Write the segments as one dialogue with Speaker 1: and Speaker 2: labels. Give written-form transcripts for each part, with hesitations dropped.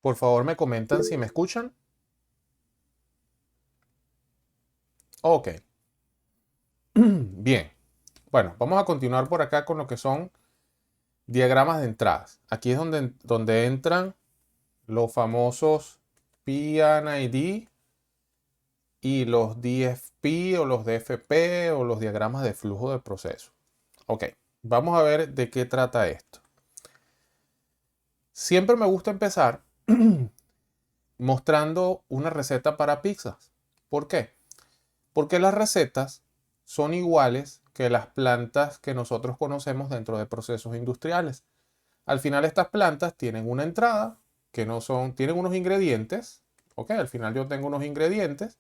Speaker 1: Por favor, me comentan si me escuchan. Ok. Bien. Bueno, vamos a continuar por acá con lo que son diagramas de entradas. Aquí es donde entran los famosos P&ID y los DFP o los DFP o los diagramas de flujo de proceso. Ok, vamos a ver de qué trata esto. Siempre me gusta empezar mostrando una receta para pizzas. ¿Por qué? Porque las recetas son iguales que las plantas que nosotros conocemos dentro de procesos industriales. Al final estas plantas tienen una entrada que no son, tienen unos ingredientes, ¿ok? Al final yo tengo unos ingredientes,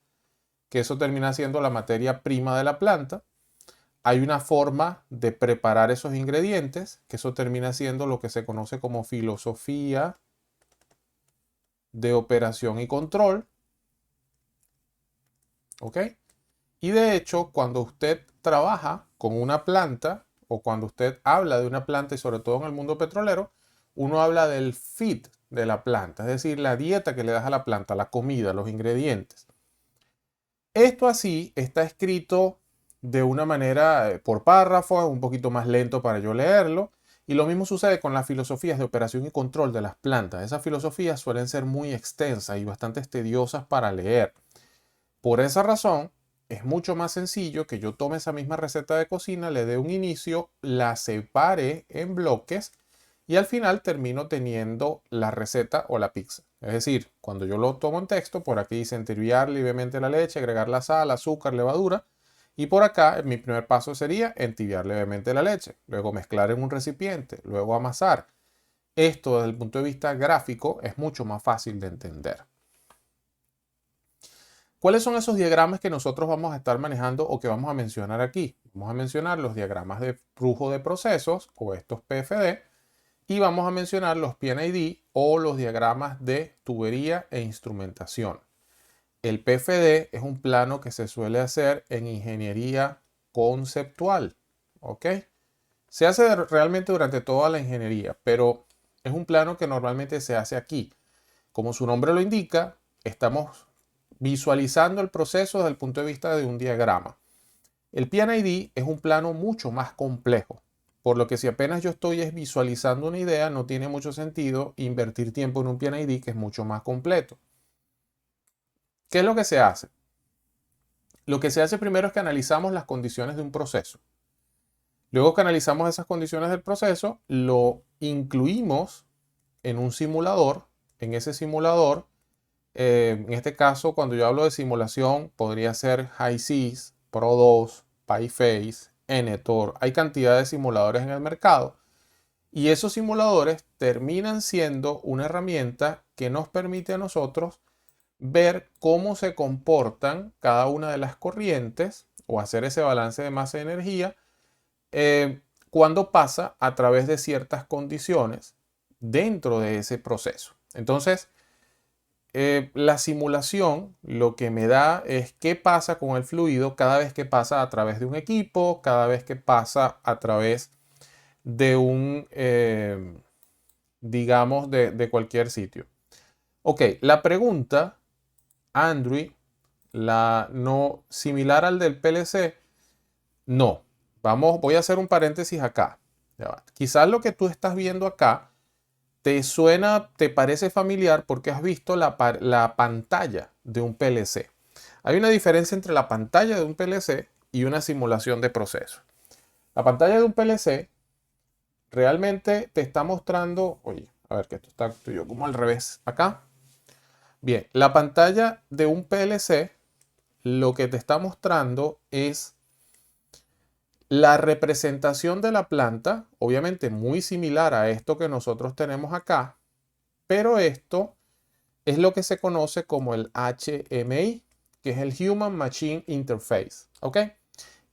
Speaker 1: que eso termina siendo la materia prima de la planta. Hay una forma de preparar esos ingredientes, que eso termina siendo lo que se conoce como filosofía de operación y control, ¿ok? Y de hecho, cuando usted trabaja con una planta o cuando usted habla de una planta y sobre todo en el mundo petrolero, uno habla del feed de la planta, es decir, la dieta que le das a la planta, la comida, los ingredientes. Esto así está escrito de una manera por párrafo, es un poquito más lento para yo leerlo. Y lo mismo sucede con las filosofías de operación y control de las plantas. Esas filosofías suelen ser muy extensas y bastante tediosas para leer. Por esa razón, es mucho más sencillo que yo tome esa misma receta de cocina, le dé un inicio, la separe en bloques y al final termino teniendo la receta o la pizza. Es decir, cuando yo lo tomo en texto, por aquí dice entibiar levemente la leche, agregar la sal, azúcar, levadura. Y por acá, mi primer paso sería entibiar levemente la leche, luego mezclar en un recipiente, luego amasar. Esto desde el punto de vista gráfico es mucho más fácil de entender. ¿Cuáles son esos diagramas que nosotros vamos a estar manejando o que vamos a mencionar aquí? Vamos a mencionar los diagramas de flujo de procesos o estos PFD y vamos a mencionar los P&ID o los diagramas de tubería e instrumentación. El PFD es un plano que se suele hacer en ingeniería conceptual, ¿ok? Se hace realmente durante toda la ingeniería, pero es un plano que normalmente se hace aquí. Como su nombre lo indica, estamos visualizando el proceso desde el punto de vista de un diagrama. El P&ID es un plano mucho más complejo, por lo que si apenas yo estoy visualizando una idea, no tiene mucho sentido invertir tiempo en un P&ID que es mucho más completo. ¿Qué es lo que se hace? Lo que se hace primero es que analizamos las condiciones de un proceso. Luego que analizamos esas condiciones del proceso, lo incluimos en un simulador. En ese simulador, en este caso, cuando yo hablo de simulación, podría ser HiSys, Pro2, PyFace, Enetor. Hay cantidad de simuladores en el mercado. Y esos simuladores terminan siendo una herramienta que nos permite a nosotros ver cómo se comportan cada una de las corrientes o hacer ese balance de masa y energía cuando pasa a través de ciertas condiciones dentro de ese proceso. Entonces, la simulación lo que me da es qué pasa con el fluido cada vez que pasa a través de un equipo, cada vez que pasa a través de un, digamos, de cualquier sitio. Ok, la pregunta, Andrew, la no similar al del PLC, no. Voy a hacer un paréntesis acá. Quizás lo que tú estás viendo acá te suena, te parece familiar porque has visto la pantalla de un PLC. Hay una diferencia entre la pantalla de un PLC y una simulación de proceso. La pantalla de un PLC realmente te está mostrando, oye, a ver que esto está yo como al revés acá. Bien, la pantalla de un PLC lo que te está mostrando es la representación de la planta, obviamente muy similar a esto que nosotros tenemos acá, pero esto es lo que se conoce como el HMI, que es el Human Machine Interface, ¿ok?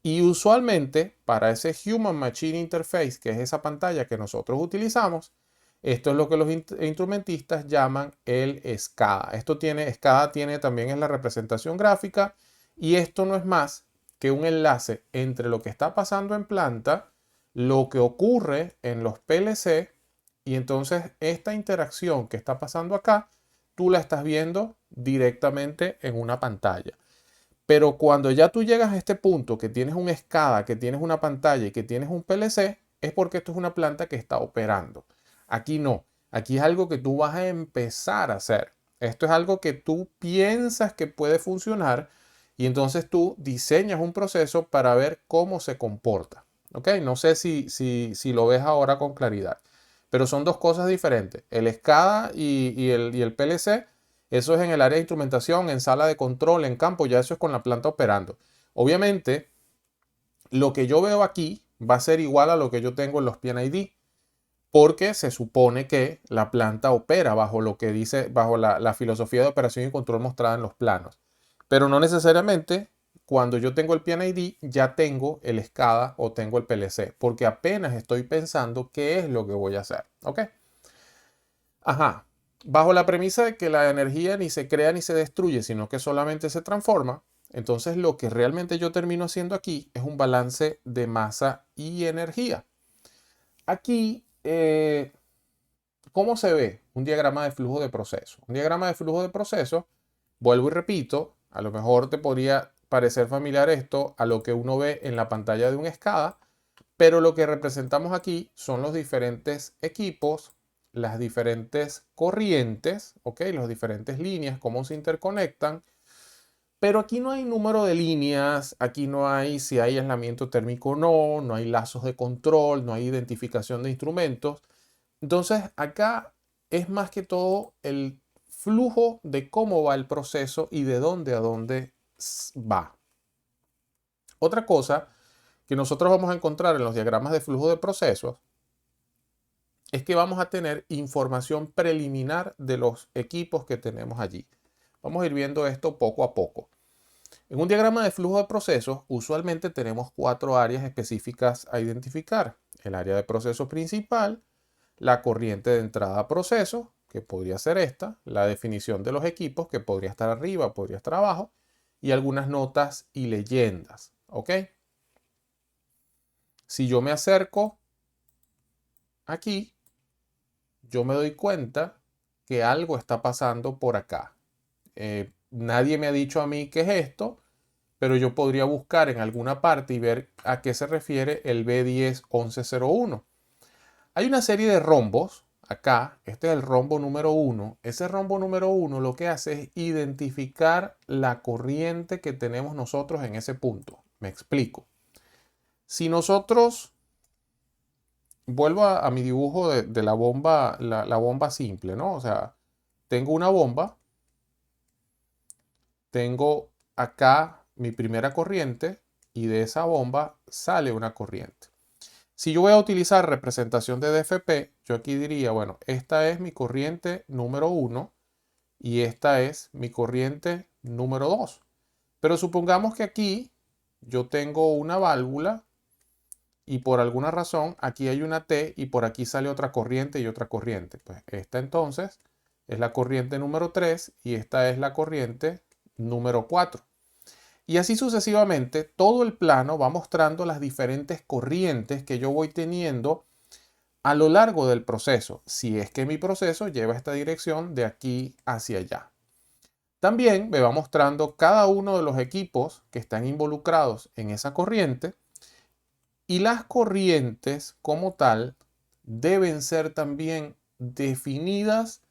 Speaker 1: Y usualmente para ese Human Machine Interface, que es esa pantalla que nosotros utilizamos, esto es lo que los instrumentistas llaman el SCADA. SCADA tiene también en la representación gráfica y esto no es más que un enlace entre lo que está pasando en planta, lo que ocurre en los PLC y entonces esta interacción que está pasando acá tú la estás viendo directamente en una pantalla. Pero cuando ya tú llegas a este punto, que tienes un SCADA, que tienes una pantalla y que tienes un PLC, es porque esto es una planta que está operando. Aquí no. Aquí es algo que tú vas a empezar a hacer. Esto es algo que tú piensas que puede funcionar y entonces tú diseñas un proceso para ver cómo se comporta. ¿Ok? No sé si lo ves ahora con claridad. Pero son dos cosas diferentes. El SCADA y el PLC, eso es en el área de instrumentación, en sala de control, en campo, ya eso es con la planta operando. Obviamente, lo que yo veo aquí va a ser igual a lo que yo tengo en los PNID, porque se supone que la planta opera bajo lo que dice, bajo la filosofía de operación y control mostrada en los planos. Pero no necesariamente cuando yo tengo el PNID ya tengo el SCADA o tengo el PLC, porque apenas estoy pensando qué es lo que voy a hacer. ¿Ok? Ajá. Bajo la premisa de que la energía ni se crea ni se destruye, sino que solamente se transforma, entonces lo que realmente yo termino haciendo aquí es un balance de masa y energía. Aquí, ¿cómo se ve un diagrama de flujo de proceso? Un diagrama de flujo de proceso, vuelvo y repito, a lo mejor te podría parecer familiar esto a lo que uno ve en la pantalla de un SCADA, pero lo que representamos aquí son los diferentes equipos, las diferentes corrientes, ¿ok? Las diferentes líneas, cómo se interconectan. Pero aquí no hay número de líneas, aquí no hay si hay aislamiento térmico o no, no hay lazos de control, no hay identificación de instrumentos. Entonces acá es más que todo el flujo de cómo va el proceso y de dónde a dónde va. Otra cosa que nosotros vamos a encontrar en los diagramas de flujo de procesos es que vamos a tener información preliminar de los equipos que tenemos allí. Vamos a ir viendo esto poco a poco. En un diagrama de flujo de procesos, usualmente tenemos 4 áreas específicas a identificar. El área de proceso principal, la corriente de entrada a proceso, que podría ser esta, la definición de los equipos, que podría estar arriba, podría estar abajo, y algunas notas y leyendas. ¿Ok? Si yo me acerco aquí, yo me doy cuenta que algo está pasando por acá. Nadie me ha dicho a mí qué es esto, pero yo podría buscar en alguna parte y ver a qué se refiere el B101101. Hay una serie de rombos acá, este es el rombo número 1. Ese rombo número 1 lo que hace es identificar la corriente que tenemos nosotros en ese punto. Me explico. Si nosotros, vuelvo a mi dibujo de la bomba, la bomba simple, ¿no? O sea, tengo una bomba, tengo acá mi primera corriente y de esa bomba sale una corriente. Si yo voy a utilizar representación de DFP, yo aquí diría, bueno, esta es mi corriente número 1 y esta es mi corriente número 2. Pero supongamos que aquí yo tengo una válvula y por alguna razón aquí hay una T y por aquí sale otra corriente y otra corriente. Pues esta entonces es la corriente número 3 y esta es la corriente número 4. Y así sucesivamente, todo el plano va mostrando las diferentes corrientes que yo voy teniendo a lo largo del proceso, si es que mi proceso lleva esta dirección de aquí hacia allá. También me va mostrando cada uno de los equipos que están involucrados en esa corriente y las corrientes como tal deben ser también definidas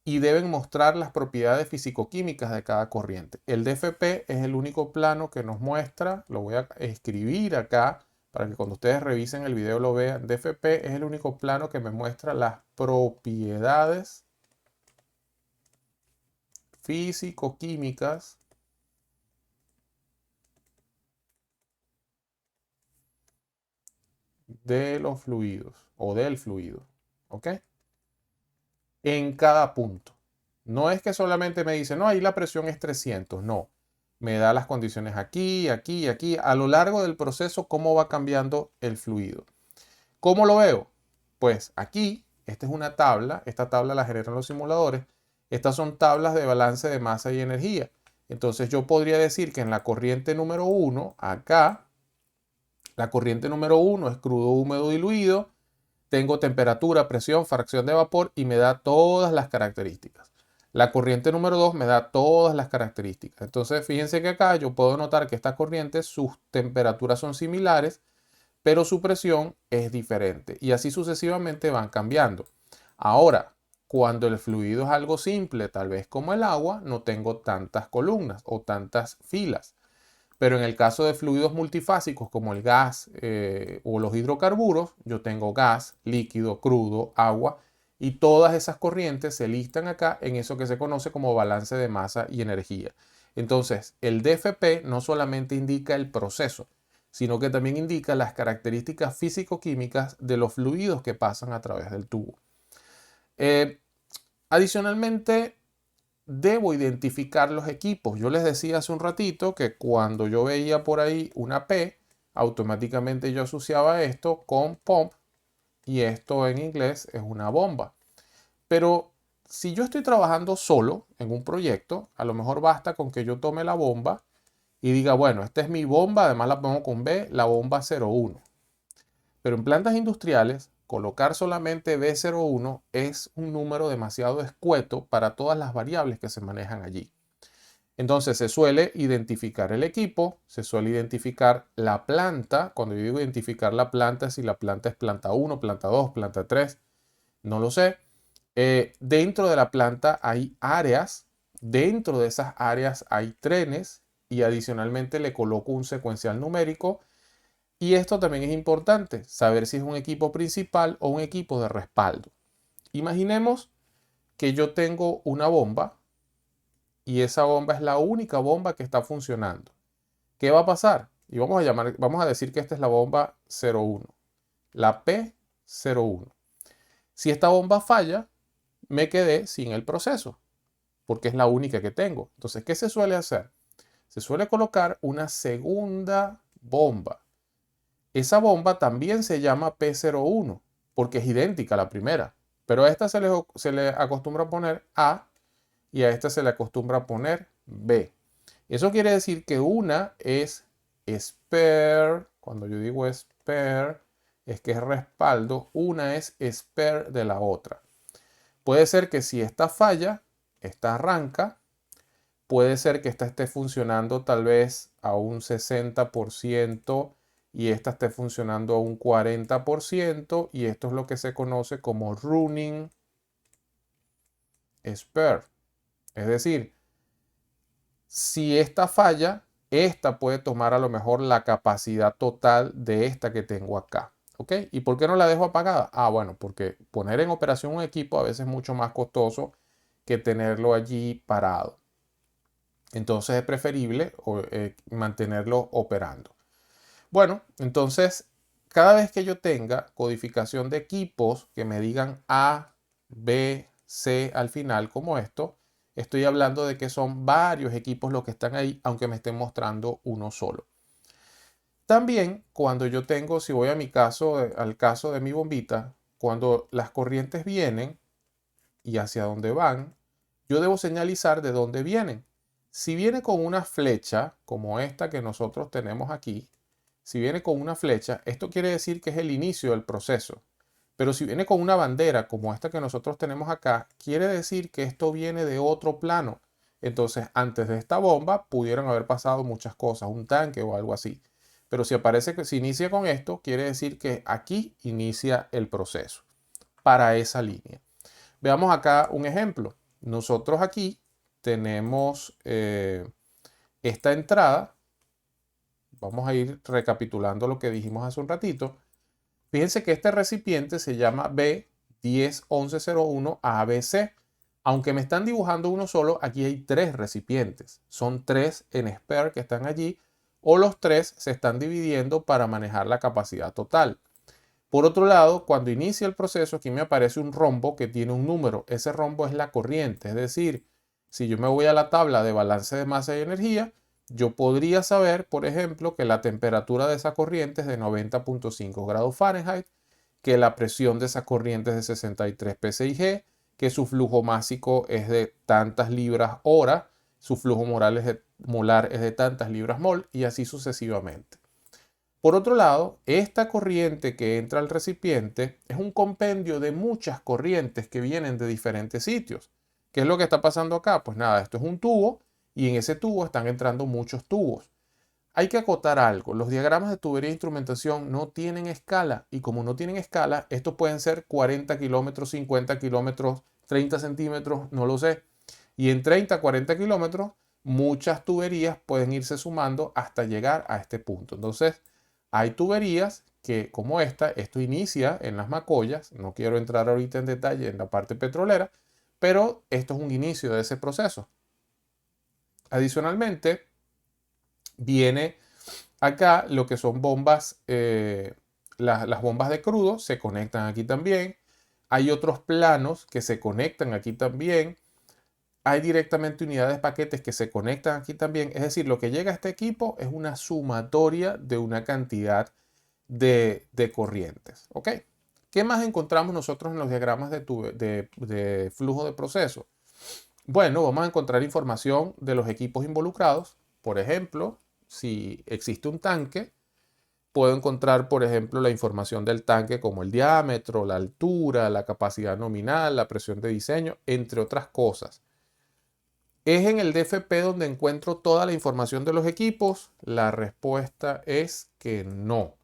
Speaker 1: y deben mostrar las propiedades fisicoquímicas de cada corriente. El DFP es el único plano que nos muestra, lo voy a escribir acá para que cuando ustedes revisen el video lo vean. DFP es el único plano que me muestra las propiedades físico-químicas de los fluidos o del fluido. ¿Ok? En cada punto. No es que solamente me dice, no, ahí la presión es 300. No. Me da las condiciones aquí, aquí y aquí. A lo largo del proceso, cómo va cambiando el fluido. ¿Cómo lo veo? Pues aquí, esta es una tabla. Esta tabla la generan los simuladores. Estas son tablas de balance de masa y energía. Entonces yo podría decir que en la corriente número 1, acá, la corriente número 1 es crudo, húmedo, diluido. Tengo temperatura, presión, fracción de vapor y me da todas las características. La corriente número 2 me da todas las características. Entonces, fíjense que acá yo puedo notar que esta corriente, sus temperaturas son similares, pero su presión es diferente. Y así sucesivamente van cambiando. Ahora, cuando el fluido es algo simple, tal vez como el agua, no tengo tantas columnas o tantas filas. Pero en el caso de fluidos multifásicos como el gas o los hidrocarburos, yo tengo gas, líquido, crudo, agua y todas esas corrientes se listan acá en eso que se conoce como balance de masa y energía. Entonces, el DFP no solamente indica el proceso, sino que también indica las características físico-químicas de los fluidos que pasan a través del tubo. Eh, Adicionalmente, debo identificar los equipos. Yo les decía hace un ratito que cuando yo veía por ahí una P, automáticamente yo asociaba esto con pump y esto en inglés es una bomba. Pero si yo estoy trabajando solo en un proyecto, a lo mejor basta con que yo tome la bomba y diga, bueno, esta es mi bomba, además la pongo con B, la bomba 01. Pero en plantas industriales, colocar solamente B01 es un número demasiado escueto para todas las variables que se manejan allí. Entonces se suele identificar el equipo, se suele identificar la planta. Cuando yo digo identificar la planta, si la planta es planta 1, planta 2, planta 3, no lo sé. Dentro de la planta hay áreas, dentro de esas áreas hay trenes y adicionalmente le coloco un secuencial numérico. Y esto también es importante, saber si es un equipo principal o un equipo de respaldo. Imaginemos que yo tengo una bomba y esa bomba es la única bomba que está funcionando. ¿Qué va a pasar? Y vamos a decir que esta es la bomba 01, la P01. Si esta bomba falla, me quedé sin el proceso, porque es la única que tengo. Entonces, ¿qué se suele hacer? Se suele colocar una segunda bomba. Esa bomba también se llama P01, porque es idéntica a la primera, pero a esta se le acostumbra a poner A y a esta se le acostumbra a poner B. Eso quiere decir que una es spare, cuando yo digo spare, es que es respaldo, una es spare de la otra. Puede ser que si esta falla, esta arranca, puede ser que esta esté funcionando tal vez a un 60% y esta esté funcionando a un 40% y esto es lo que se conoce como running spare. Es decir, si esta falla, esta puede tomar a lo mejor la capacidad total de esta que tengo acá. ¿Ok? ¿Y por qué no la dejo apagada? Ah, bueno, porque poner en operación un equipo a veces es mucho más costoso que tenerlo allí parado. Entonces es preferible mantenerlo operando. Bueno, entonces cada vez que yo tenga codificación de equipos que me digan A, B, C al final como esto, estoy hablando de que son varios equipos los que están ahí, aunque me estén mostrando uno solo. También cuando yo tengo, si voy a mi caso, al caso de mi bombita, cuando las corrientes vienen y hacia dónde van, yo debo señalizar de dónde vienen. Si viene con una flecha, como esta que nosotros tenemos aquí, si viene con una flecha, esto quiere decir que es el inicio del proceso. Pero si viene con una bandera, como esta que nosotros tenemos acá, quiere decir que esto viene de otro plano. Entonces, antes de esta bomba, pudieron haber pasado muchas cosas, un tanque o algo así. Pero si aparece que se inicia con esto, quiere decir que aquí inicia el proceso para esa línea. Veamos acá un ejemplo. Nosotros aquí tenemos esta entrada. Vamos a ir recapitulando lo que dijimos hace un ratito. Fíjense que este recipiente se llama B101101 ABC. Aunque me están dibujando uno solo, aquí hay tres recipientes. Son tres en spare que están allí o los tres se están dividiendo para manejar la capacidad total. Por otro lado, cuando inicia el proceso, aquí me aparece un rombo que tiene un número. Ese rombo es la corriente. Es decir, si yo me voy a la tabla de balance de masa y energía, yo podría saber, por ejemplo, que la temperatura de esa corriente es de 90.5 grados Fahrenheit, que la presión de esa corriente es de 63 psi, que su flujo másico es de tantas libras hora, su flujo molar es de tantas libras mol y así sucesivamente. Por otro lado, esta corriente que entra al recipiente es un compendio de muchas corrientes que vienen de diferentes sitios. ¿Qué es lo que está pasando acá? Pues nada, esto es un tubo y en ese tubo están entrando muchos tubos. Hay que acotar algo. Los diagramas de tubería e instrumentación no tienen escala y como no tienen escala, estos pueden ser 40 kilómetros, 50 kilómetros, 30 centímetros, no lo sé. Y en 30, 40 kilómetros, muchas tuberías pueden irse sumando hasta llegar a este punto. Entonces, hay tuberías que, como esta, esto inicia en las Macoyas. No quiero entrar ahorita en detalle en la parte petrolera, pero esto es un inicio de ese proceso. Adicionalmente, viene acá lo que son bombas, las bombas de crudo se conectan aquí también. Hay otros planos que se conectan aquí también. Hay directamente unidades paquetes que se conectan aquí también. Es decir, lo que llega a este equipo es una sumatoria de una cantidad de corrientes. ¿Ok? ¿Qué más encontramos nosotros en los diagramas de flujo de proceso? Bueno, vamos a encontrar información de los equipos involucrados. Por ejemplo, si existe un tanque, puedo encontrar, por ejemplo, la información del tanque como el diámetro, la altura, la capacidad nominal, la presión de diseño, entre otras cosas. ¿Es en el DFP donde encuentro toda la información de los equipos? La respuesta es que no.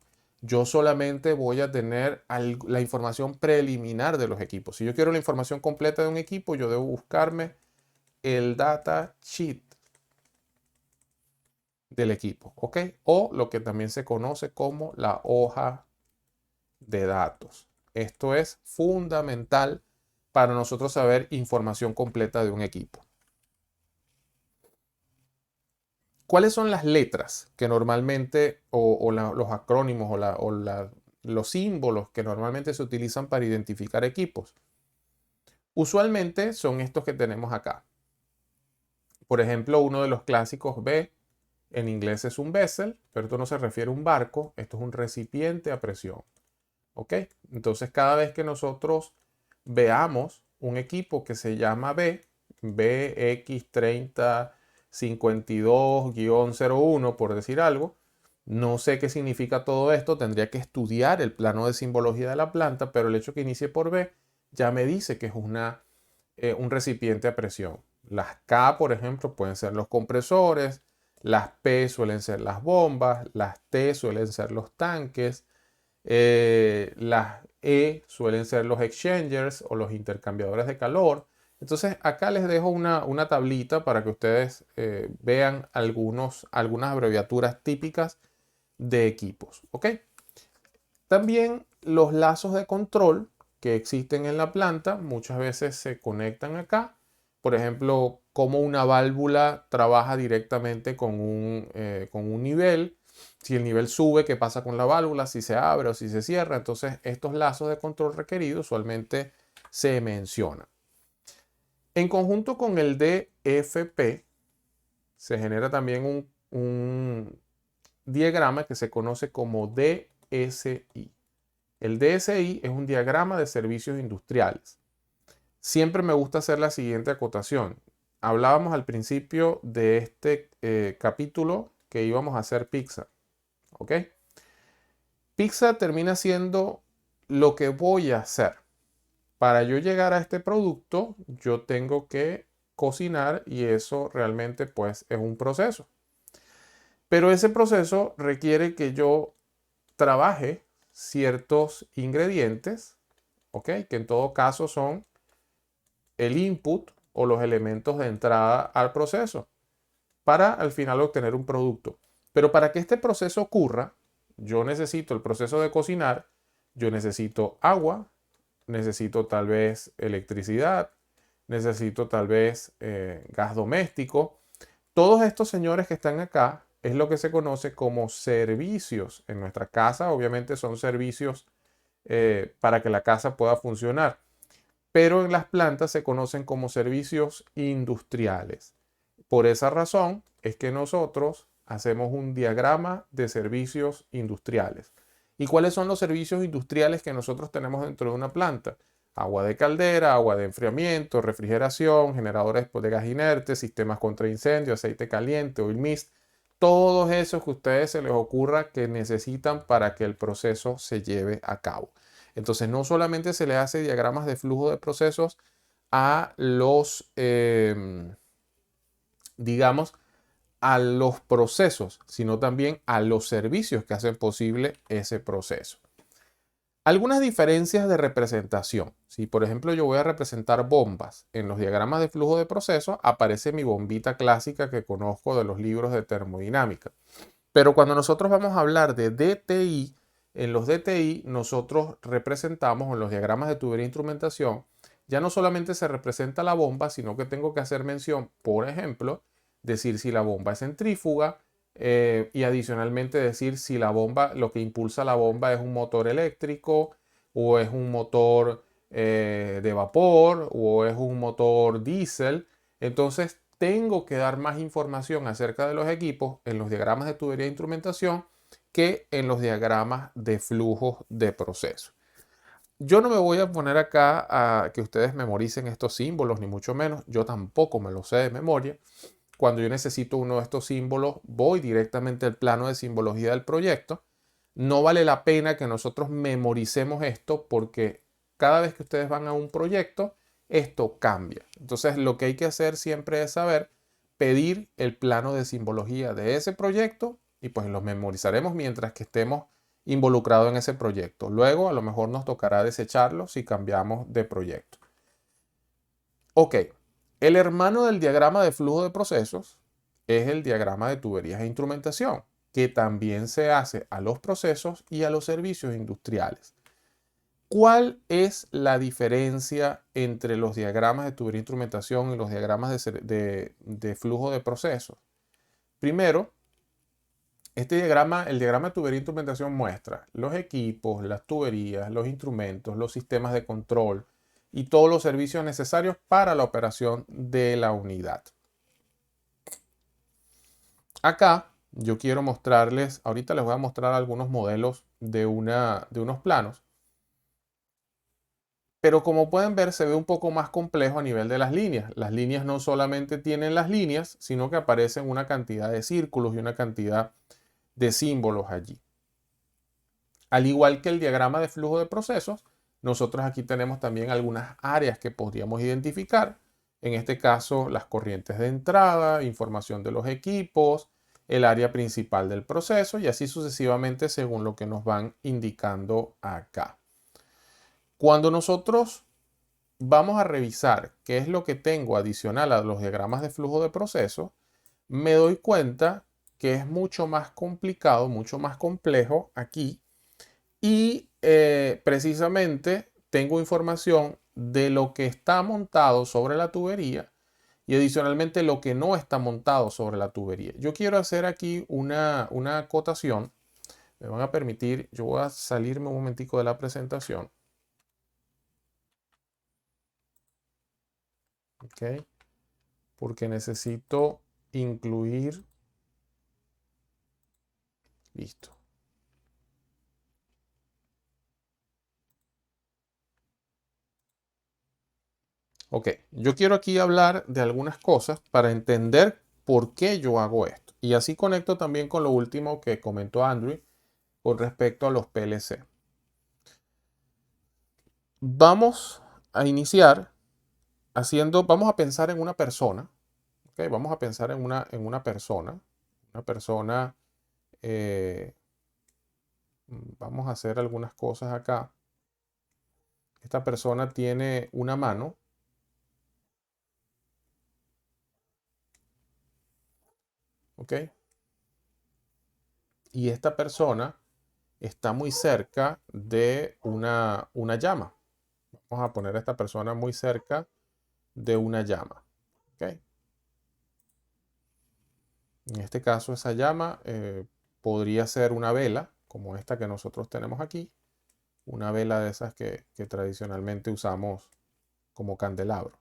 Speaker 1: Yo solamente voy a tener la información preliminar de los equipos. Si yo quiero la información completa de un equipo, yo debo buscarme el data sheet del equipo, ¿ok? O lo que también se conoce como la hoja de datos. Esto es fundamental para nosotros saber información completa de un equipo. ¿Cuáles son las letras que normalmente, los acrónimos los símbolos que normalmente se utilizan para identificar equipos? Usualmente son estos que tenemos acá. Por ejemplo, uno de los clásicos B, en inglés es un vessel, pero esto no se refiere a un barco, esto es un recipiente a presión. ¿Ok? Entonces, cada vez que nosotros veamos un equipo que se llama B, BX3052-01, por decir algo, no sé qué significa todo esto, tendría que estudiar el plano de simbología de la planta, pero el hecho que inicie por B ya me dice que es un recipiente a presión. Las K, por ejemplo, pueden ser los compresores, las P suelen ser las bombas, las T suelen ser los tanques, las E suelen ser los exchangers o los intercambiadores de calor. Entonces acá les dejo una tablita para que ustedes vean algunas abreviaturas típicas de equipos. ¿Ok? También los lazos de control que existen en la planta muchas veces se conectan acá. Por ejemplo, cómo una válvula trabaja directamente con un nivel. Si el nivel sube, ¿qué pasa con la válvula? Si se abre o si se cierra. Entonces, estos lazos de control requeridos usualmente se mencionan. En conjunto con el DFP, se genera también un diagrama que se conoce como DSI. El DSI es un diagrama de servicios industriales. Siempre me gusta hacer la siguiente acotación. Hablábamos al principio de este capítulo que íbamos a hacer pizza. ¿Ok? Pizza termina siendo lo que voy a hacer. Para yo llegar a este producto, yo tengo que cocinar y eso realmente pues es un proceso. Pero ese proceso requiere que yo trabaje ciertos ingredientes, ¿ok? Que en todo caso son el input o los elementos de entrada al proceso para al final obtener un producto. Pero para que este proceso ocurra, yo necesito el proceso de cocinar, yo necesito agua, necesito tal vez electricidad, necesito tal vez gas doméstico. Todos estos señores que están acá es lo que se conoce como servicios. En nuestra casa obviamente son servicios para que la casa pueda funcionar, pero en las plantas se conocen como servicios industriales. Por esa razón es que nosotros hacemos un diagrama de servicios industriales. ¿Y cuáles son los servicios industriales que nosotros tenemos dentro de una planta? Agua de caldera, agua de enfriamiento, refrigeración, generadores de gas inerte, sistemas contra incendio, aceite caliente, oil mist, todos esos que a ustedes se les ocurra que necesitan para que el proceso se lleve a cabo. Entonces no solamente se le hace diagramas de flujo de procesos a los, digamos, a los procesos, sino también a los servicios que hacen posible ese proceso. Algunas diferencias de representación. Si por ejemplo yo voy a representar bombas en los diagramas de flujo de procesos, aparece mi bombita clásica que conozco de los libros de termodinámica. Pero cuando nosotros vamos a hablar de DTI, en los DTI nosotros representamos en los diagramas de tubería e instrumentación, ya no solamente se representa la bomba, sino que tengo que hacer mención, por ejemplo, decir si la bomba es centrífuga y adicionalmente decir si la bomba, lo que impulsa la bomba es un motor eléctrico o es un motor de vapor o es un motor diésel. Entonces tengo que dar más información acerca de los equipos en los diagramas de tubería e instrumentación que en los diagramas de flujos de proceso. Yo no me voy a poner acá a que ustedes memoricen estos símbolos, ni mucho menos. Yo tampoco me los sé de memoria. Cuando yo necesito uno de estos símbolos, voy directamente al plano de simbología del proyecto. No vale la pena que nosotros memoricemos esto porque cada vez que ustedes van a un proyecto, esto cambia. Entonces, lo que hay que hacer siempre es saber pedir el plano de simbología de ese proyecto y pues los memorizaremos mientras que estemos involucrados en ese proyecto. Luego, a lo mejor nos tocará desecharlo si cambiamos de proyecto. Ok, el hermano del diagrama de flujo de procesos es el diagrama de tuberías e instrumentación, que también se hace a los procesos y a los servicios industriales. ¿Cuál es la diferencia entre los diagramas de tubería e instrumentación y los diagramas de flujo de procesos? Primero, este diagrama, el diagrama de tubería e instrumentación muestra los equipos, las tuberías, los instrumentos, los sistemas de control y todos los servicios necesarios para la operación de la unidad. Acá yo quiero mostrarles, ahorita les voy a mostrar algunos modelos de unos planos. Pero como pueden ver, se ve un poco más complejo a nivel de las líneas. Las líneas no solamente tienen las líneas, sino que aparecen una cantidad de círculos y una cantidad de símbolos allí. Al igual que el diagrama de flujo de procesos, nosotros aquí tenemos también algunas áreas que podríamos identificar. En este caso, las corrientes de entrada, información de los equipos, el área principal del proceso y así sucesivamente según lo que nos van indicando acá. Cuando nosotros vamos a revisar qué es lo que tengo adicional a los diagramas de flujo de procesos, me doy cuenta que es mucho más complicado, mucho más complejo aquí y precisamente tengo información de lo que está montado sobre la tubería y adicionalmente lo que no está montado sobre la tubería. Yo quiero hacer aquí una acotación. Me van a permitir, yo voy a salirme un momentico de la presentación. ¿Ok? Porque necesito incluir. Listo. Ok, yo quiero aquí hablar de algunas cosas para entender por qué yo hago esto. Y así conecto también con lo último que comentó Andrew con respecto a los PLC. Vamos a iniciar vamos a pensar en una persona. ¿Ok? Vamos a pensar en una persona. Una persona, vamos a hacer algunas cosas acá. Esta persona tiene una mano. ¿Ok? Y esta persona está muy cerca de una llama. Vamos a poner a esta persona muy cerca de una llama. ¿Okay? En este caso, esa llama podría ser una vela, como esta que nosotros tenemos aquí. Una vela de esas que tradicionalmente usamos como candelabro.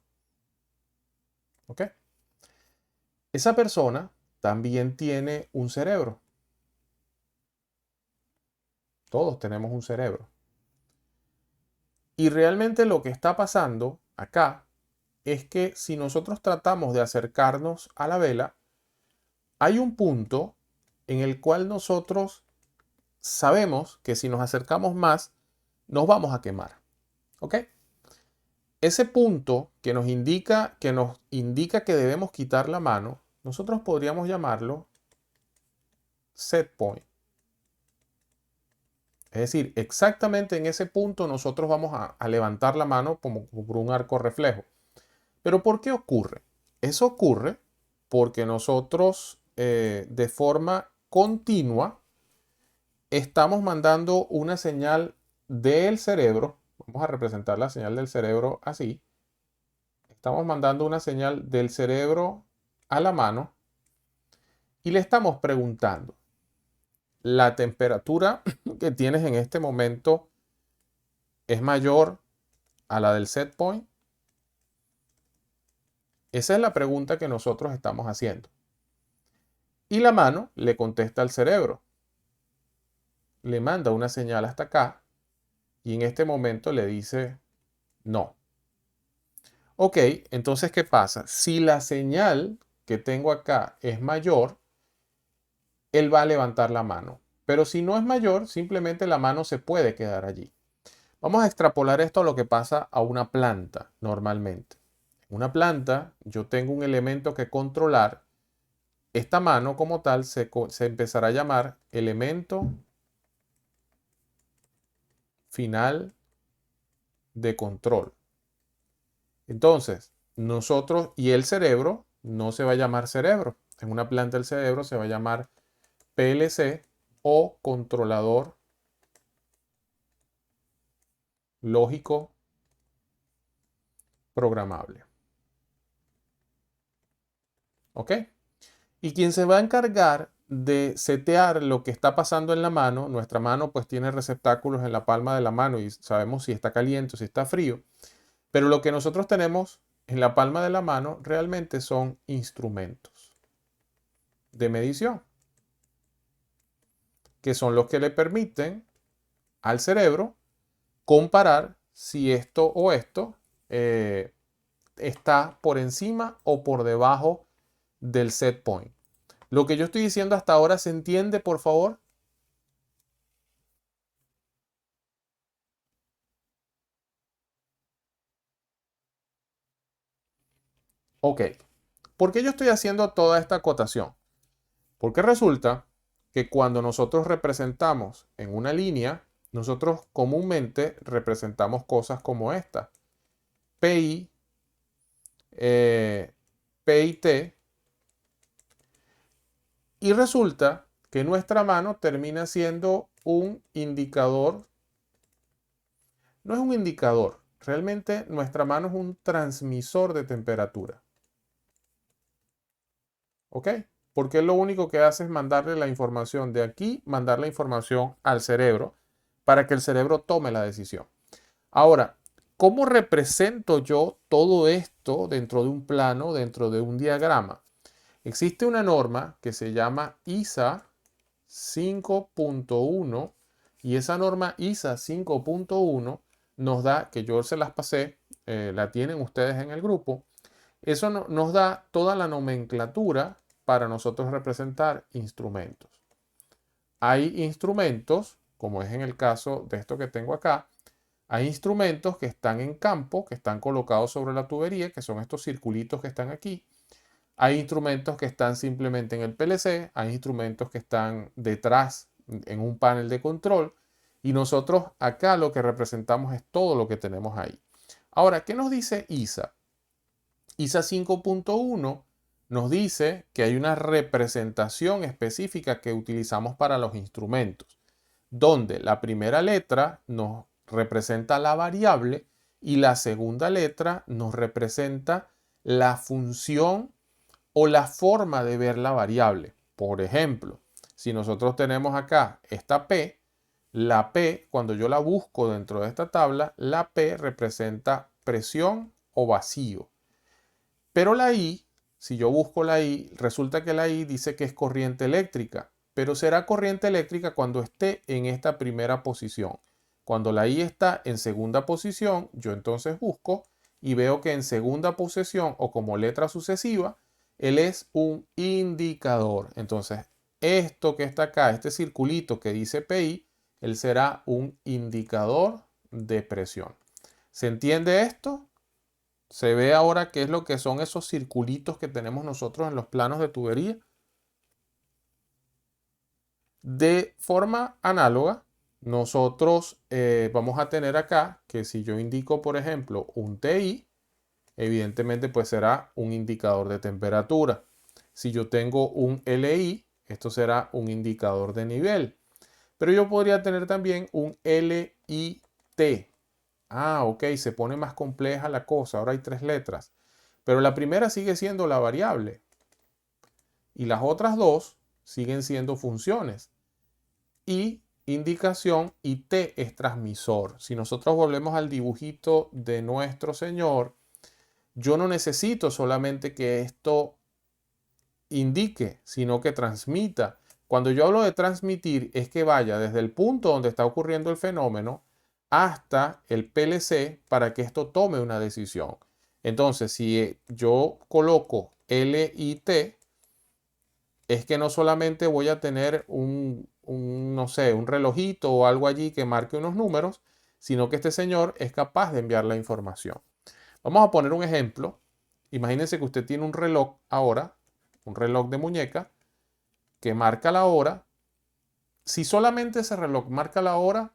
Speaker 1: ¿Ok? Esa persona también tiene un cerebro. Todos tenemos un cerebro. Y realmente lo que está pasando acá es que si nosotros tratamos de acercarnos a la vela, hay un punto en el cual nosotros sabemos que si nos acercamos más, nos vamos a quemar. ¿Ok? ese punto que nos indica que debemos quitar la mano, nosotros podríamos llamarlo set point. Es decir, exactamente en ese punto nosotros vamos a levantar la mano como por un arco reflejo. ¿Pero por qué ocurre? Eso ocurre porque nosotros de forma continua estamos mandando una señal del cerebro. Vamos a representar la señal del cerebro así. Estamos mandando una señal del cerebro a la mano y le estamos preguntando, ¿la temperatura que tienes en este momento es mayor a la del set point? Esa es la pregunta que nosotros estamos haciendo. Y la mano le contesta al cerebro. Le manda una señal hasta acá y en este momento le dice no. Ok, entonces, ¿qué pasa? Si la señal que tengo acá es mayor, él va a levantar la mano. Pero si no es mayor, simplemente la mano se puede quedar allí. Vamos a extrapolar esto a lo que pasa a una planta normalmente. En una planta yo tengo un elemento que controlar. Esta mano como tal se empezará a llamar elemento final de control. Entonces, nosotros y el cerebro no se va a llamar cerebro. En una planta el cerebro se va a llamar PLC o controlador lógico programable. ¿Ok? Y quien se va a encargar de setear lo que está pasando en la mano, nuestra mano pues tiene receptáculos en la palma de la mano y sabemos si está caliente o si está frío, pero lo que nosotros tenemos en la palma de la mano realmente son instrumentos de medición, que son los que le permiten al cerebro comparar si esto o esto está por encima o por debajo del set point. Lo que yo estoy diciendo hasta ahora, ¿se entiende, por favor? Ok. ¿Por qué yo estoy haciendo toda esta acotación? Porque resulta que cuando nosotros representamos en una línea, nosotros comúnmente representamos cosas como esta. PI, PIT, y resulta que nuestra mano termina siendo un indicador. No es un indicador, realmente nuestra mano es un transmisor de temperatura. ¿Ok? Porque lo único que hace es mandarle la información de aquí, mandar la información al cerebro para que el cerebro tome la decisión. Ahora, ¿cómo represento yo todo esto dentro de un plano, dentro de un diagrama? Existe una norma que se llama ISA 5.1 y esa norma ISA 5.1 nos da, que yo se las pasé, la tienen ustedes en el grupo, eso nos da toda la nomenclatura para nosotros representar instrumentos. Hay instrumentos, como es en el caso de esto que tengo acá, hay instrumentos que están en campo, que están colocados sobre la tubería, que son estos circulitos que están aquí. Hay instrumentos que están simplemente en el PLC, hay instrumentos que están detrás en un panel de control y nosotros acá lo que representamos es todo lo que tenemos ahí. Ahora, ¿qué nos dice ISA? ISA 5.1 nos dice que hay una representación específica que utilizamos para los instrumentos, donde la primera letra nos representa la variable y la segunda letra nos representa la función o la forma de ver la variable. Por ejemplo, si nosotros tenemos acá esta P, la P, cuando yo la busco dentro de esta tabla, la P representa presión o vacío. Pero la I, si yo busco la I, resulta que la I dice que es corriente eléctrica, pero será corriente eléctrica cuando esté en esta primera posición. Cuando la I está en segunda posición, yo entonces busco y veo que en segunda posición o como letra sucesiva, él es un indicador. Entonces, esto que está acá, este circulito que dice PI, él será un indicador de presión. ¿Se entiende esto? ¿Se ve ahora qué es lo que son esos circulitos que tenemos nosotros en los planos de tubería? De forma análoga, nosotros vamos a tener acá que si yo indico, por ejemplo, un TI, evidentemente pues será un indicador de temperatura. Si yo tengo un LI, esto será un indicador de nivel. Pero yo podría tener también un LIT. Ah, ok, se pone más compleja la cosa. Ahora hay 3 letras. Pero la primera sigue siendo la variable. Y las otras 2 siguen siendo funciones. Y indicación y T es transmisor. Si nosotros volvemos al dibujito de nuestro Señor, yo no necesito solamente que esto indique, sino que transmita. Cuando yo hablo de transmitir, es que vaya desde el punto donde está ocurriendo el fenómeno hasta el PLC para que esto tome una decisión. Entonces, si yo coloco LIT, es que no solamente voy a tener no sé, un relojito o algo allí que marque unos números, sino que este señor es capaz de enviar la información. Vamos a poner un ejemplo. Imagínense que usted tiene un reloj ahora, un reloj de muñeca, que marca la hora. Si solamente ese reloj marca la hora,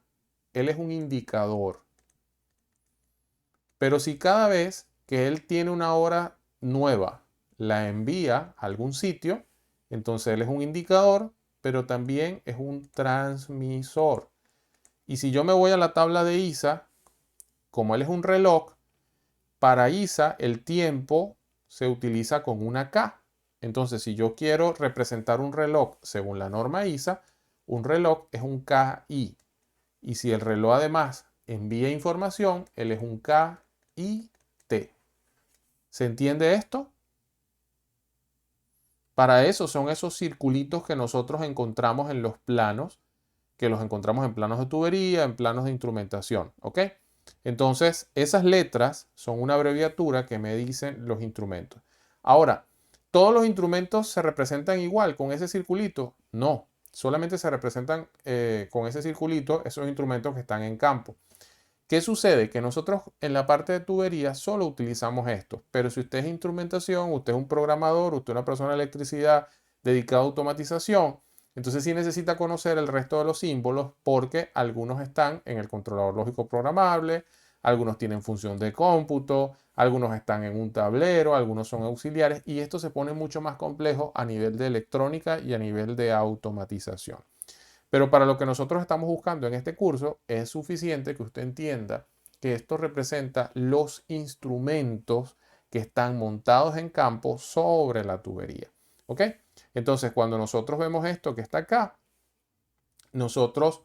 Speaker 1: él es un indicador. Pero si cada vez que él tiene una hora nueva, la envía a algún sitio, entonces él es un indicador, pero también es un transmisor. Y si yo me voy a la tabla de ISA, como él es un reloj, para ISA el tiempo se utiliza con una K. Entonces, si yo quiero representar un reloj según la norma ISA, un reloj es un KI. Y si el reloj además envía información, él es un KIT. ¿Se entiende esto? Para eso son esos circulitos que nosotros encontramos en los planos, que los encontramos en planos de tubería, en planos de instrumentación. ¿Ok? Entonces, esas letras son una abreviatura que me dicen los instrumentos. Ahora, ¿todos los instrumentos se representan igual con ese circulito? No, solamente se representan con ese circulito esos instrumentos que están en campo. ¿Qué sucede? Que nosotros en la parte de tubería solo utilizamos esto, pero si usted es instrumentación, usted es un programador, usted es una persona de electricidad dedicada a automatización, entonces sí necesita conocer el resto de los símbolos porque algunos están en el controlador lógico programable, algunos tienen función de cómputo, algunos están en un tablero, algunos son auxiliares y esto se pone mucho más complejo a nivel de electrónica y a nivel de automatización. Pero para lo que nosotros estamos buscando en este curso es suficiente que usted entienda que esto representa los instrumentos que están montados en campo sobre la tubería. ¿Ok? Entonces, cuando nosotros vemos esto que está acá, nosotros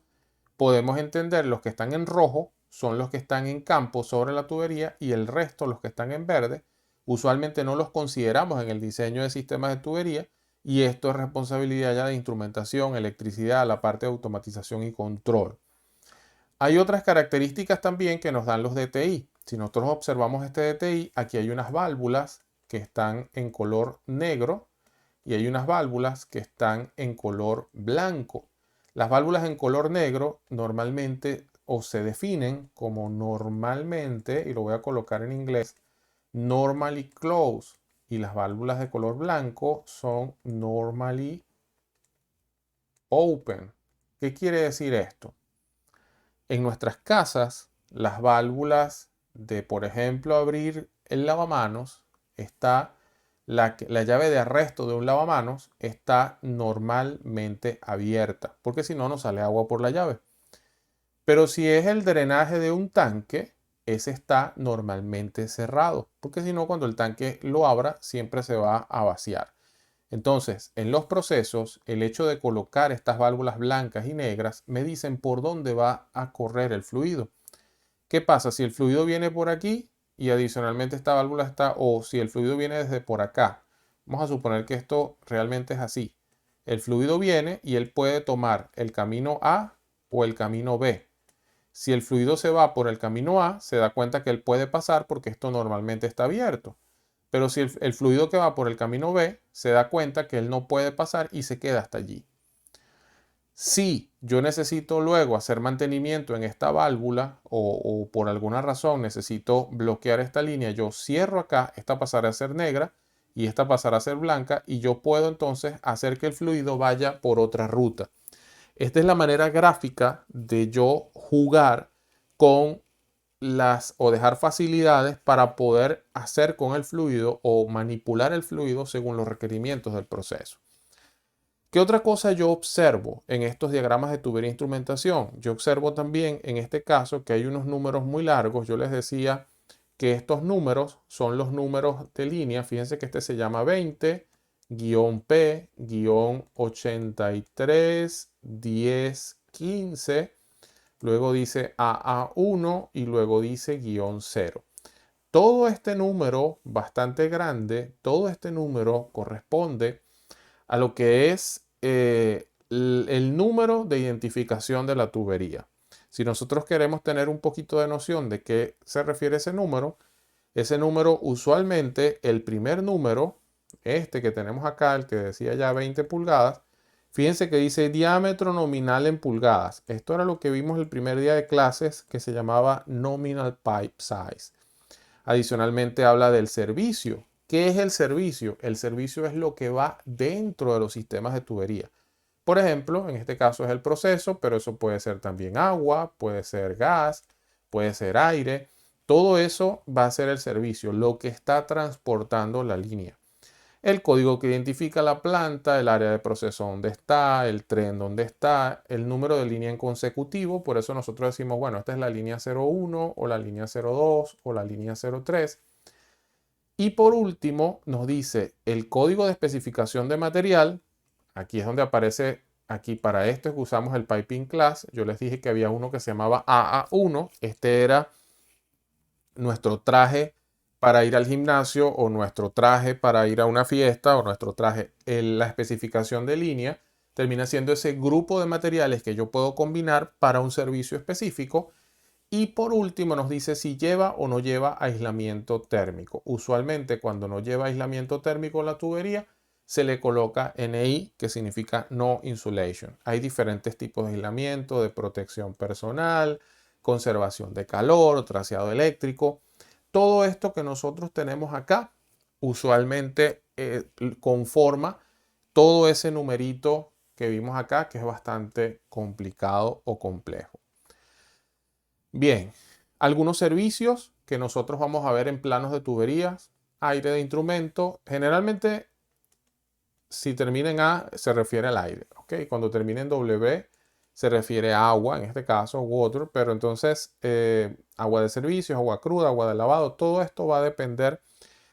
Speaker 1: podemos entender los que están en rojo son los que están en campo sobre la tubería y el resto, los que están en verde, usualmente no los consideramos en el diseño de sistemas de tubería y esto es responsabilidad ya de instrumentación, electricidad, la parte de automatización y control. Hay otras características también que nos dan los DTI. Si nosotros observamos este DTI, aquí hay unas válvulas que están en color negro y hay unas válvulas que están en color blanco. Las válvulas en color negro normalmente o se definen como normalmente, y lo voy a colocar en inglés, normally closed. Y las válvulas de color blanco son normally open. ¿Qué quiere decir esto? En nuestras casas, las válvulas de, por ejemplo, abrir el lavamanos, está la llave de arresto de un lavamanos está normalmente abierta, porque si no, no sale agua por la llave. Pero si es el drenaje de un tanque, ese está normalmente cerrado, porque si no, cuando el tanque lo abra, siempre se va a vaciar. Entonces, en los procesos, el hecho de colocar estas válvulas blancas y negras me dicen por dónde va a correr el fluido. ¿Qué pasa si el fluido viene por aquí y adicionalmente esta válvula está, o si el fluido viene desde por acá? Vamos a suponer que esto realmente es así. El fluido viene y él puede tomar el camino A o el camino B. Si el fluido se va por el camino A, se da cuenta que él puede pasar porque esto normalmente está abierto. Pero si el fluido que va por el camino B se da cuenta que él no puede pasar y se queda hasta allí. Si yo necesito luego hacer mantenimiento en esta válvula o por alguna razón necesito bloquear esta línea, yo cierro acá, esta pasará a ser negra y esta pasará a ser blanca y yo puedo entonces hacer que el fluido vaya por otra ruta. Esta es la manera gráfica de yo jugar con las o dejar facilidades para poder hacer con el fluido o manipular el fluido según los requerimientos del proceso. ¿Qué otra cosa yo observo en estos diagramas de tubería e instrumentación? Yo observo también en este caso que hay unos números muy largos. Yo les decía que estos números son los números de línea. Fíjense que este se llama 20-P-83-10-15. Luego dice AA1 y luego dice -0. Todo este número bastante grande, todo este número corresponde a lo que es el número de identificación de la tubería. Si nosotros queremos tener un poquito de noción de qué se refiere ese número usualmente, el primer número, este que tenemos acá, el que decía ya 20 pulgadas, fíjense que dice diámetro nominal en pulgadas. Esto era lo que vimos el primer día de clases que se llamaba nominal pipe size. Adicionalmente habla del servicio. ¿Qué es el servicio? El servicio es lo que va dentro de los sistemas de tubería. Por ejemplo, en este caso es el proceso, pero eso puede ser también agua, puede ser gas, puede ser aire. Todo eso va a ser el servicio, lo que está transportando la línea. El código que identifica la planta, el área de proceso donde está, el tren donde está, el número de línea en consecutivo. Por eso nosotros decimos, bueno, esta es la línea 01 o la línea 02 o la línea 03. Y por último nos dice el código de especificación de material. Aquí es donde aparece, aquí para esto es que usamos el Piping Class. Yo les dije que había uno que se llamaba AA1. Este era nuestro traje para ir al gimnasio o nuestro traje para ir a una fiesta o nuestro traje. La especificación de línea termina siendo ese grupo de materiales que yo puedo combinar para un servicio específico. Y por último nos dice si lleva o no lleva aislamiento térmico. Usualmente cuando no lleva aislamiento térmico la tubería, se le coloca NI, que significa no insulation. Hay diferentes tipos de aislamiento, de protección personal, conservación de calor, traseado eléctrico. Todo esto que nosotros tenemos acá usualmente conforma todo ese numerito que vimos acá, que es bastante complicado o complejo. Bien, algunos servicios que nosotros vamos a ver en planos de tuberías, aire de instrumento. Generalmente, si termina en A, se refiere al aire. ¿Okay? Cuando termina en W, se refiere a agua, en este caso, water. Pero entonces, agua de servicios, agua cruda, agua de lavado, todo esto va a depender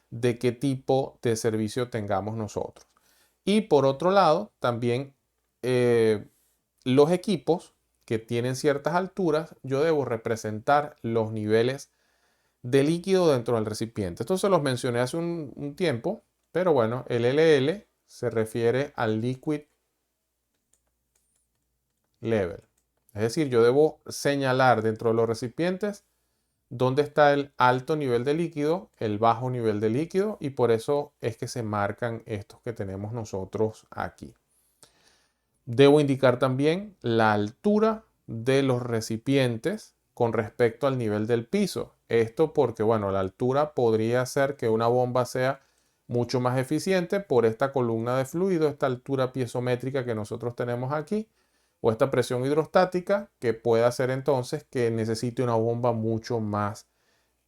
Speaker 1: de qué tipo de servicio tengamos nosotros. Y por otro lado, también los equipos que tienen ciertas alturas, yo debo representar los niveles de líquido dentro del recipiente. Esto se los mencioné hace un tiempo, pero bueno, el LL se refiere al liquid level. Es decir, yo debo señalar dentro de los recipientes dónde está el alto nivel de líquido, el bajo nivel de líquido, y por eso es que se marcan estos que tenemos nosotros aquí. Debo indicar también la altura de los recipientes con respecto al nivel del piso. Esto porque, bueno, la altura podría hacer que una bomba sea mucho más eficiente por esta columna de fluido, esta altura piezométrica que nosotros tenemos aquí, o esta presión hidrostática que puede hacer entonces que necesite una bomba mucho más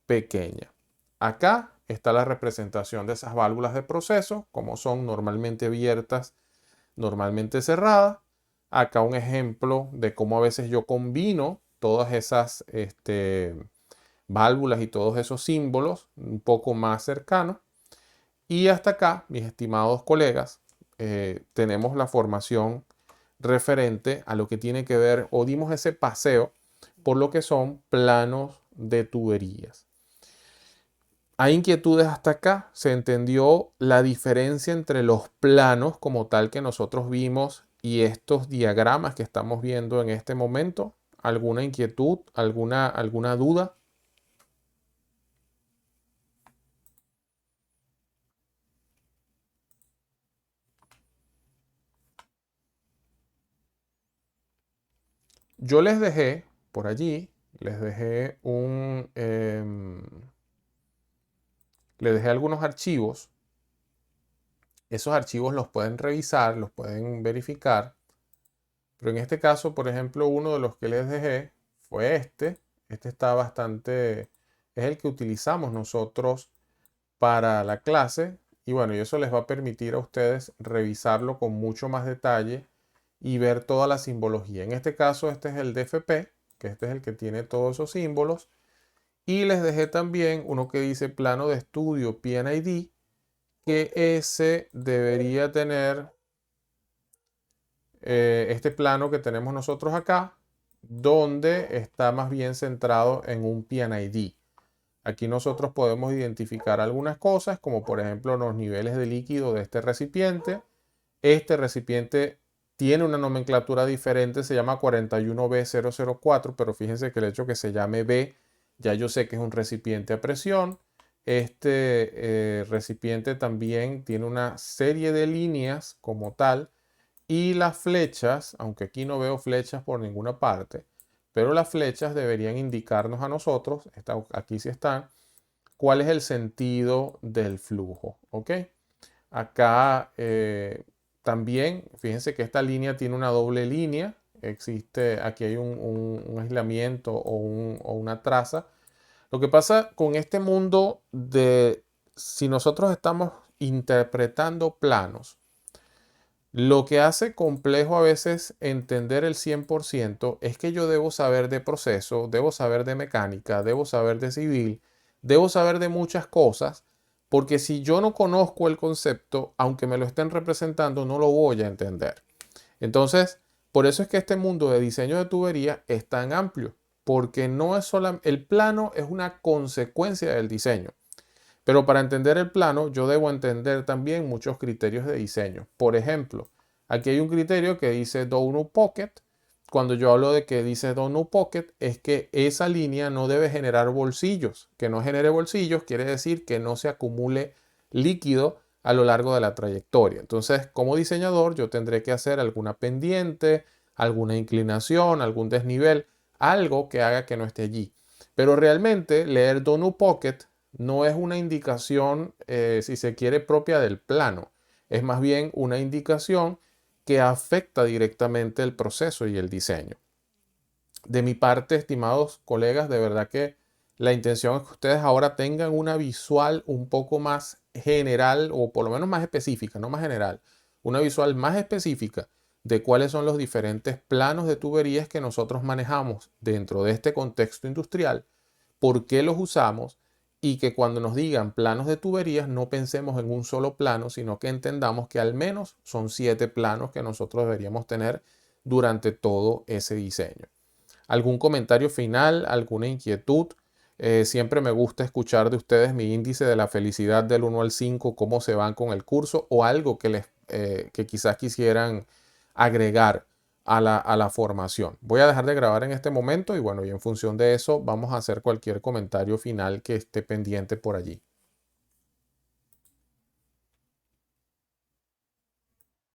Speaker 1: pequeña. Acá está la representación de esas válvulas de proceso, como son normalmente abiertas, normalmente cerradas. Acá un ejemplo de cómo a veces yo combino todas esas válvulas y todos esos símbolos un poco más cercanos. Y hasta acá, mis estimados colegas, tenemos la formación referente a lo que tiene que ver, o dimos ese paseo por lo que son planos de tuberías. Hay inquietudes hasta acá. Se entendió la diferencia entre los planos como tal que nosotros vimos y estos diagramas que estamos viendo en este momento. ¿Alguna inquietud? ¿Alguna duda? yo les dejé por allí, les dejé les dejé algunos archivos. Esos archivos los pueden revisar, los pueden verificar. Pero en este caso, por ejemplo, uno de los que les dejé fue este. Este está bastante, es el que utilizamos nosotros para la clase. Y bueno, y eso les va a permitir a ustedes revisarlo con mucho más detalle y ver toda la simbología. En este caso, este es el DFP, que este es el que tiene todos esos símbolos. Y les dejé también uno que dice plano de estudio PNID, que ese debería tener este plano que tenemos nosotros acá, donde está más bien centrado en un PNID. Aquí nosotros podemos identificar algunas cosas, como por ejemplo los niveles de líquido de este recipiente. Este recipiente tiene una nomenclatura diferente, se llama 41B004, pero fíjense que el hecho que se llame B, ya yo sé que es un recipiente a presión. Este recipiente también tiene una serie de líneas como tal, y las flechas, aunque aquí no veo flechas por ninguna parte, pero las flechas deberían indicarnos a nosotros, aquí sí están, cuál es el sentido del flujo, ¿ok? Acá también, fíjense que esta línea tiene una doble línea. Existe, aquí hay un aislamiento o una traza. Lo que pasa con este mundo de, si nosotros estamos interpretando planos, lo que hace complejo a veces entender el 100% es que yo debo saber de proceso, debo saber de mecánica, debo saber de civil, debo saber de muchas cosas, porque si yo no conozco el concepto, aunque me lo estén representando, no lo voy a entender. Entonces, por eso es que este mundo de diseño de tubería es tan amplio, porque no es solamente, el plano es una consecuencia del diseño. Pero para entender el plano, yo debo entender también muchos criterios de diseño. Por ejemplo, aquí hay un criterio que dice Donut Pocket. Cuando yo hablo de que dice Donut Pocket, es que esa línea no debe generar bolsillos. Que no genere bolsillos quiere decir que no se acumule líquido a lo largo de la trayectoria. Entonces, como diseñador, yo tendré que hacer alguna pendiente, alguna inclinación, algún desnivel, algo que haga que no esté allí. Pero realmente leer Donut Pocket no es una indicación, si se quiere, propia del plano. Es más bien una indicación que afecta directamente el proceso y el diseño. De mi parte, estimados colegas, de verdad que la intención es que ustedes ahora tengan una visual un poco más general, o por lo menos más específica, no más general, una visual más específica de cuáles son los diferentes planos de tuberías que nosotros manejamos dentro de este contexto industrial, por qué los usamos, y que cuando nos digan planos de tuberías no pensemos en un solo plano, sino que entendamos que al menos son 7 planos que nosotros deberíamos tener durante todo ese diseño. ¿Algún comentario final? ¿Alguna inquietud? Siempre me gusta escuchar de ustedes mi índice de la felicidad del 1 al 5, cómo se van con el curso, o algo que quizás quisieran agregar a la formación. Voy a dejar de grabar en este momento y bueno, y en función de eso vamos a hacer cualquier comentario final que esté pendiente por allí.